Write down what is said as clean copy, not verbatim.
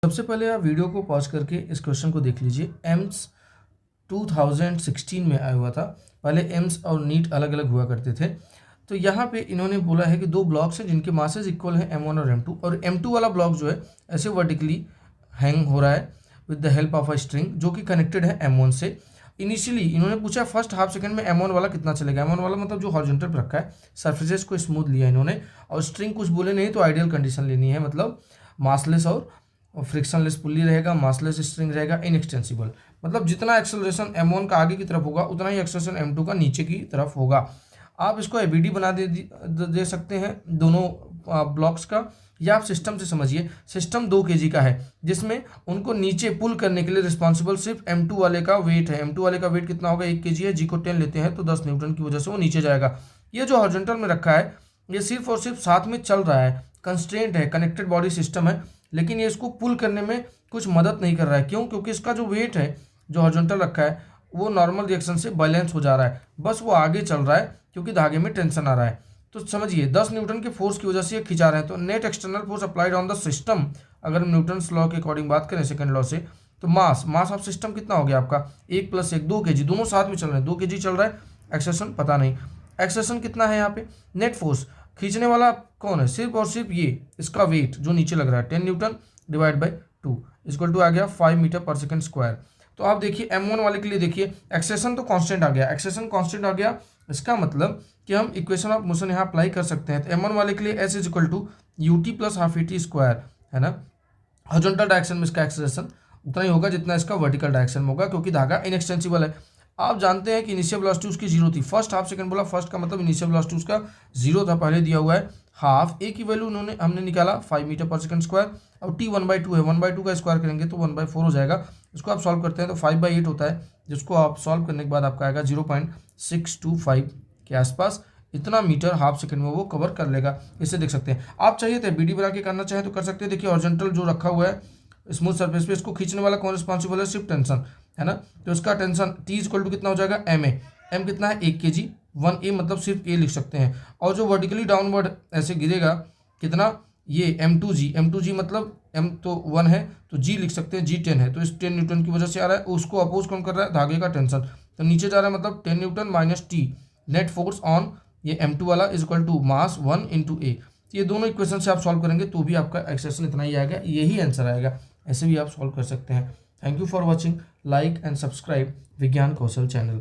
सबसे पहले आप वीडियो को पॉज करके इस क्वेश्चन को देख लीजिए। एम्स 2016 में आया हुआ था। पहले एम्स और नीट अलग अलग हुआ करते थे। तो यहाँ पे इन्होंने बोला है कि दो ब्लॉक्स हैं जिनके मासेज इक्वल है M1 और M2, और M2 वाला ब्लॉक जो है ऐसे वर्टिकली हैंग हो रहा है with the help of a string जो कि कनेक्टेड है M1 से। इनिशियली इन्होंने पूछा फर्स्ट हाफ सेकंड में M1 वाला कितना चलेगा। M1 वाला मतलब जो हॉरिजॉन्टल पर रखा है, सरफेसेस को स्मूथ लिया इन्होंने, और स्ट्रिंग कुछ बोले नहीं तो आइडियल कंडीशन लेनी है, मतलब मासलेस और फ्रिक्शनलेस पुल्ली रहेगा, मासलेस स्ट्रिंग रहेगा, इनएक्सटेंसिबल, मतलब जितना एक्सेलरेशन M1 का आगे की तरफ होगा उतना ही एक्सेलरेशन M2 का नीचे की तरफ होगा। आप इसको एबीडी बना दे सकते हैं दोनों ब्लॉक्स का, या आप सिस्टम से समझिए। सिस्टम 2 kg का है जिसमें उनको नीचे पुल करने के लिए रिस्पॉन्सिबल सिर्फ M2 वाले का वेट है। M2 वाले का वेट कितना होगा, 1 kg है, जी को 10 लेते हैं तो 10 न्यूटन की वजह से वो नीचे जाएगा। ये जो हॉरिजॉन्टल में रखा है ये सिर्फ और सिर्फ साथ में चल रहा है, कंस्ट्रेंट है, कनेक्टेड बॉडी सिस्टम है, लेकिन ये इसको पुल करने में कुछ मदद नहीं कर रहा है। क्यों? क्योंकि इसका जो वेट है जो हॉरिजॉन्टल रखा है वो नॉर्मल रिएक्शन से बैलेंस हो जा रहा है, बस वो आगे चल रहा है क्योंकि धागे में टेंशन आ रहा है। तो समझिए 10 न्यूटन के फोर्स की वजह से ये खिंचा रहे हैं। तो net external force applied on the system, अगर हम न्यूटन्स लॉ के अकॉर्डिंग बात करें सेकंड लॉ से, तो मास ऑफ सिस्टम कितना हो गया आपका 1 + 1 2 kg, दोनों साथ में चल रहे हैं, 2 kg चल रहा है। एक्सेलरेशन पता नहीं, एक्सेलरेशन कितना है यहाँ पे। नेट फोर्स खींचने वाला कौन है, सिर्फ और सिर्फ ये इसका वेट जो नीचे लग रहा है 10 newton divide by 2 equal to आ गया 5 मीटर पर सेकंड स्क्वायर। तो आप देखिए M1 वाले के लिए देखिए एक्सेलरेशन तो कांस्टेंट आ गया, एक्सेलरेशन कांस्टेंट आ गया, इसका मतलब कि हम इक्वेशन ऑफ मोशन यहाँ अप्लाई कर सकते हैं। तो M1 वाले के लिए S = ut + ½ at स्क्वायर है ना। हॉरिजॉन्टल डायरेक्शन में इसका एक्सेलरेशन उतना ही होगा जितना इसका वर्टिकल डायरेक्शन में होगा, क्योंकि धागा इनएक्सटेंसिबल है। आप जानते हैं कि इनिशियल वेलोसिटी उसकी 0 थी, फर्स्ट हाफ सेकंड बोला, फर्स्ट का मतलब इनिशियल वेलोसिटी उसका 0 था, पहले दिया हुआ है हाफ। ए की वैल्यू हमने निकाला 5 मीटर पर सेकंड स्क्वायर, और टी 1/2 है, 1/2 का स्क्वायर करेंगे तो 1/4 हो जाएगा। इसको आप सॉल्व करते हैं तो 5/8 होता है, जिसको आप सॉल्व करने के बाद आपका आएगा 0.625 के आसपास। इतना मीटर हाफ सेकंड में वो कवर कर लेगा, इससे देख सकते हैं। आप चाहिए तो बीडी बना के करना चाहें तो कर सकते हैं। देखिए हॉरिजॉन्टल जो रखा हुआ है स्मूथ सरफेस पे, इसको खींचने वाला कौन रिस्पॉन्सिबल है, सिर्फ टेंशन है ना। तो इसका टेंशन T = कितना हो जाएगा ma, m कितना है 1 kg, 1a मतलब सिर्फ a लिख सकते हैं। और जो वर्टिकली डाउनवर्ड ऐसे गिरेगा कितना, ये m2g मतलब m तो 1 है तो g लिख सकते हैं, g 10 है, तो इस 10 न्यूटन की वजह से आ रहा है। उसको अपोज कौन कर रहा है, धागे का टेंशन, तो नीचे जा रहा है, मतलब 10 Newton - t net force on ये M2 वाला = मास 1 × a। ये दोनों इक्वेशन से आप सॉल्व करेंगे तो भी आपका एक्सेलरेशन इतना ही आएगा, यही आंसर आएगा। ऐसे भी आप सॉल्व कर सकते हैं। Thank you for watching, like and subscribe विज्ञान कौशल चैनल।